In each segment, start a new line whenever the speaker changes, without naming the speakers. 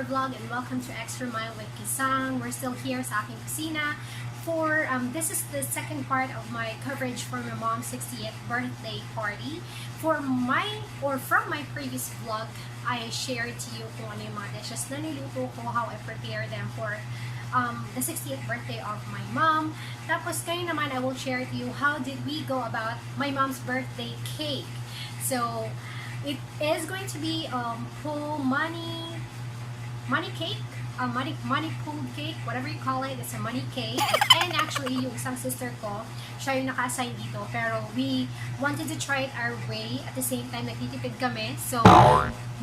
vlog and welcome to Extra Mile with Kisang. We're still here sa aking kusina for this is the second part of my coverage for my mom's 60th birthday party. From my previous vlog, I shared to you kung ano yung mga dishes na niluto ko, how I prepare them for the 60th birthday of my mom. Tapos kayo naman, I will share to you how did we go about my mom's birthday cake. So it is going to be full money cake, money pulled cake, whatever you call it. It's a money cake. And actually, yung isang sister ko, siya yung naka-assign dito. Pero we wanted to try it our way. At the same time, nagtitipid kami. So,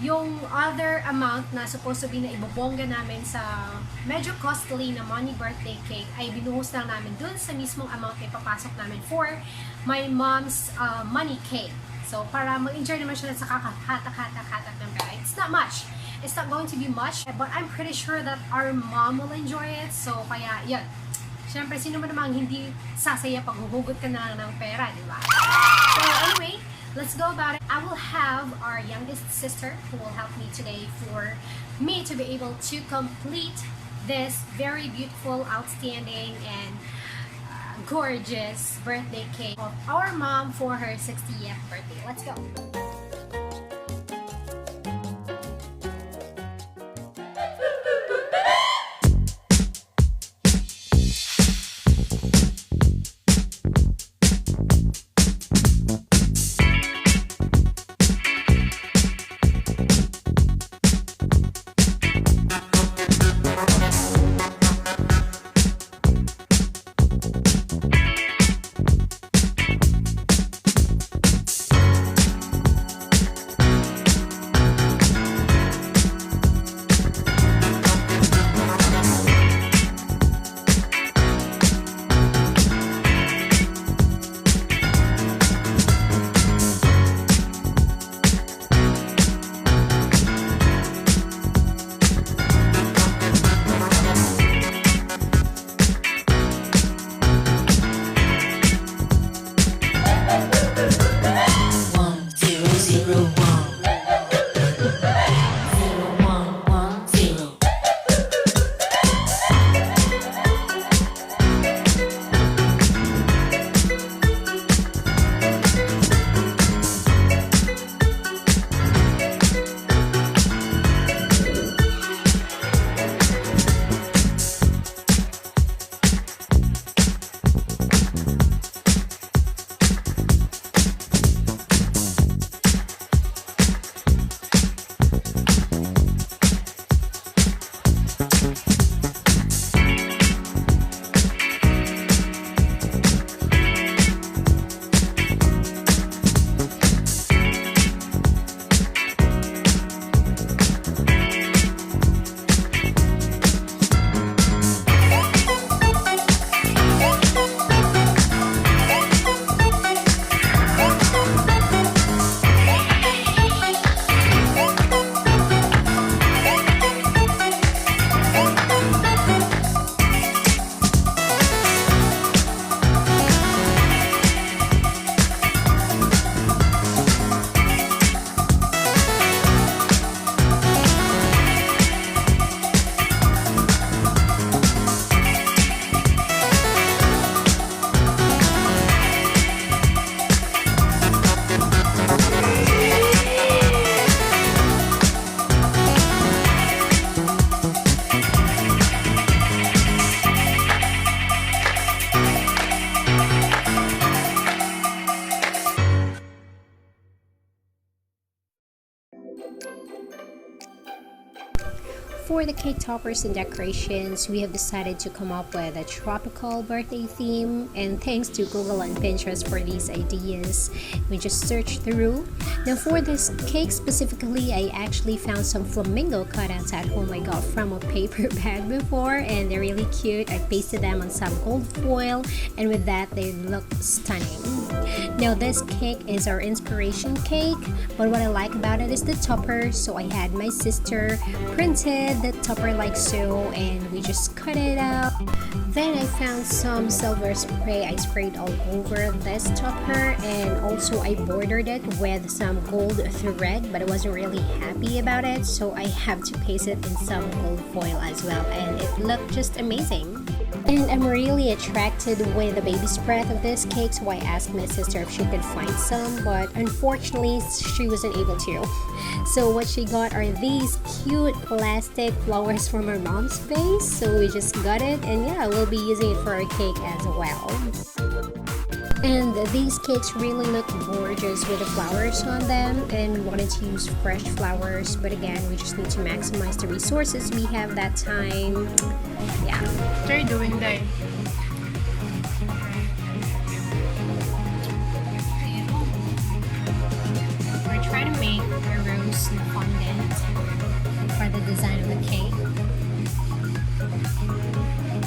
yung other amount na supposed to be na ibobongga namin sa medyo costly na money birthday cake ay binuhos lang namin dun sa mismong amount na ipapasok namin for my mom's money cake. So, para mag-enjoy naman siya sa kakahatak-hatak ng pera. It's not much. It's not going to be much, but I'm pretty sure that our mom will enjoy it. So, kaya, yun. Siyempre, sino man namang hindi sasaya pag huhugot ka na ng pera, di ba? So, anyway, let's go about it. I will have our youngest sister who will help me today for me to be able to complete this very beautiful, outstanding, and gorgeous birthday cake of our mom for her 60th birthday. Let's go! For the cake toppers and decorations, we have decided to come up with a tropical birthday theme, and thanks to Google and Pinterest for these ideas. We just searched through. Now for this cake specifically, I actually found some flamingo cutouts at home I got from a paper bag before, and they're really cute. I pasted them on some gold foil, and with that they look stunning. Now this cake is our inspiration cake, but what I like about it is the topper, so I had my sister printed the topper like so, and we just cut it out. Then I found some silver spray. I sprayed all over this topper, and also I bordered it with some gold thread, but I wasn't really happy about it, so I have to paste it in some gold foil as well, and it looked just amazing. And I'm really attracted with the baby's breath of this cake, so I asked my sister if she could find some, but unfortunately she wasn't able to. So what she got are these cute plastic flowers from her mom's face, so we just got it, and yeah, we'll be using it for our cake as well. And these cakes really look gorgeous with the flowers on them, and we wanted to use fresh flowers, but again, we just need to maximize the resources we have that time. Yeah.
What are you doing, Day?
We're trying to make a rose fondant for the design of the cake.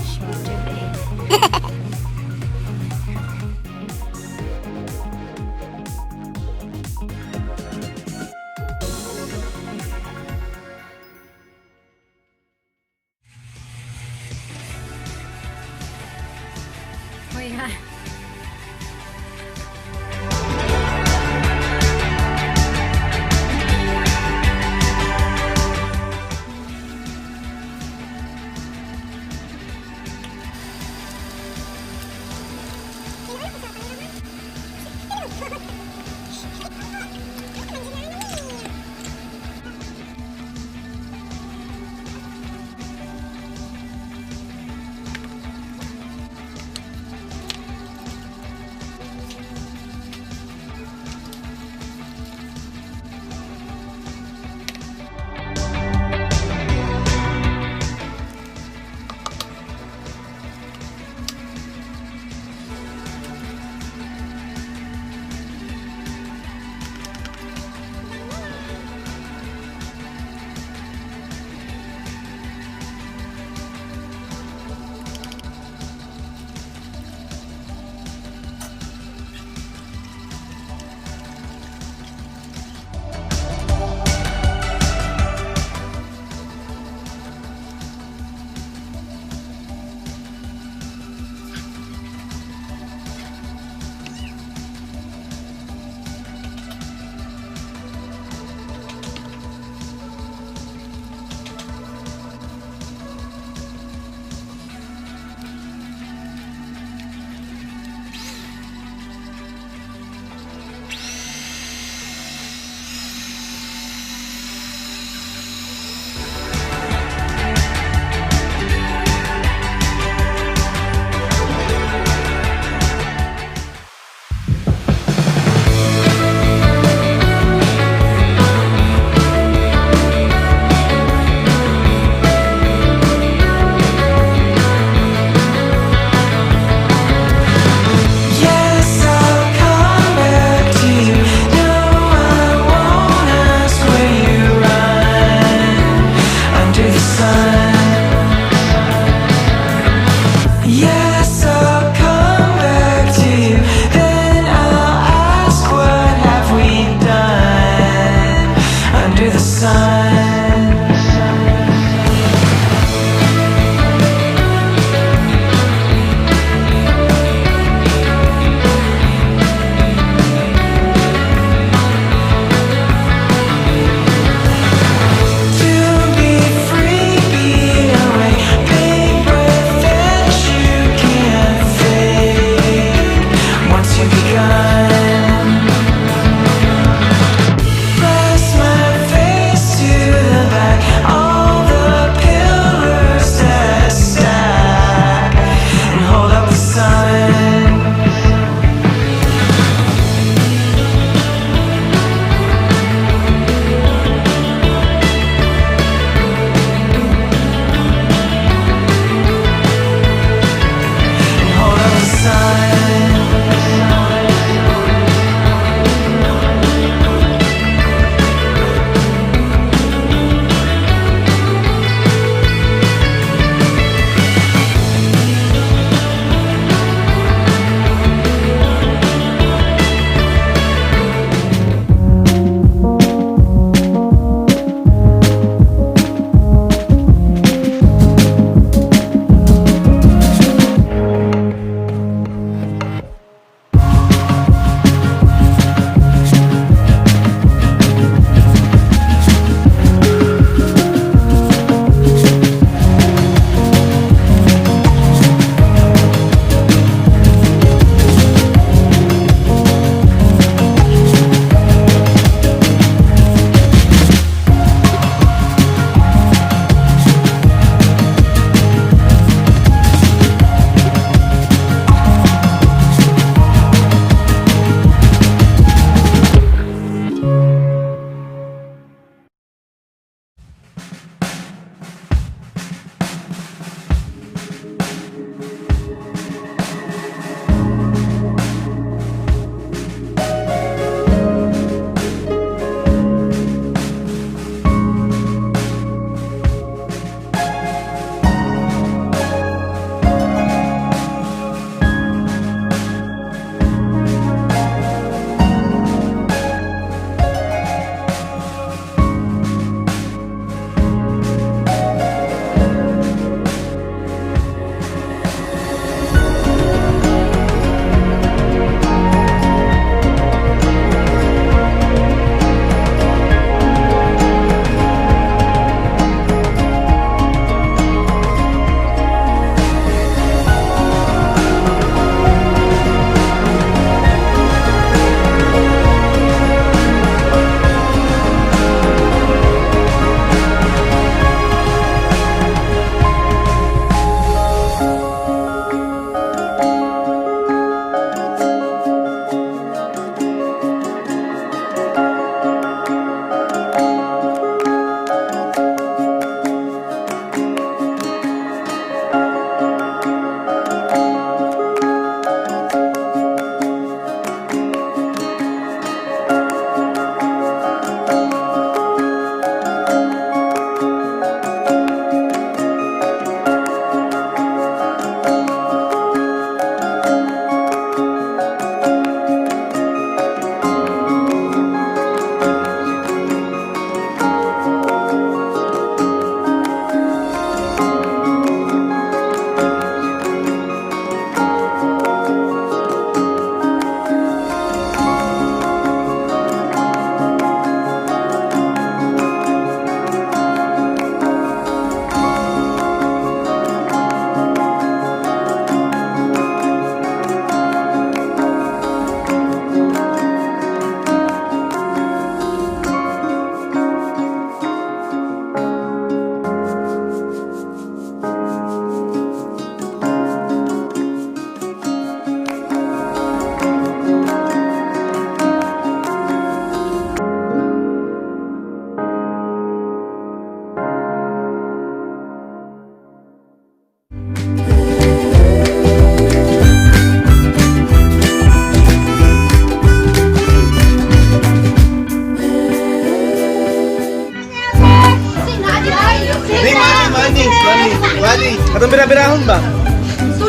Show it to me. Oh yeah.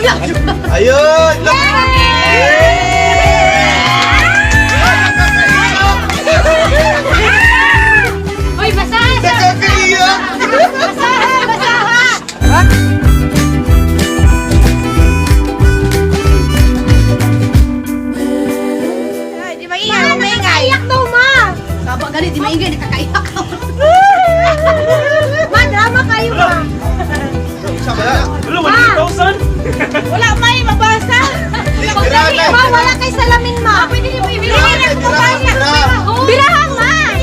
Ayun!
Uy, basahan!
Nakakaiyak!
Basahan! Basahan!
Di maingay, maingay.
Iyak daw, ma!
Sabak galit, di maingay, nakakaiyak.
Ma, drama kayo, ma!
Wala, 100,000?
Wala may mabasa.
Ma, wala kay salamin, ma! Pwede niyo ibili. Birahang, ma!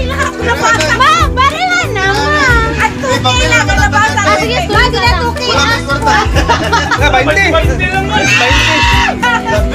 Ma, barilan na, ma!
At tukay lang ang nabasa.
Sige, ma, sila tukay.
Wala kang kwarta.
20 lang man, 20.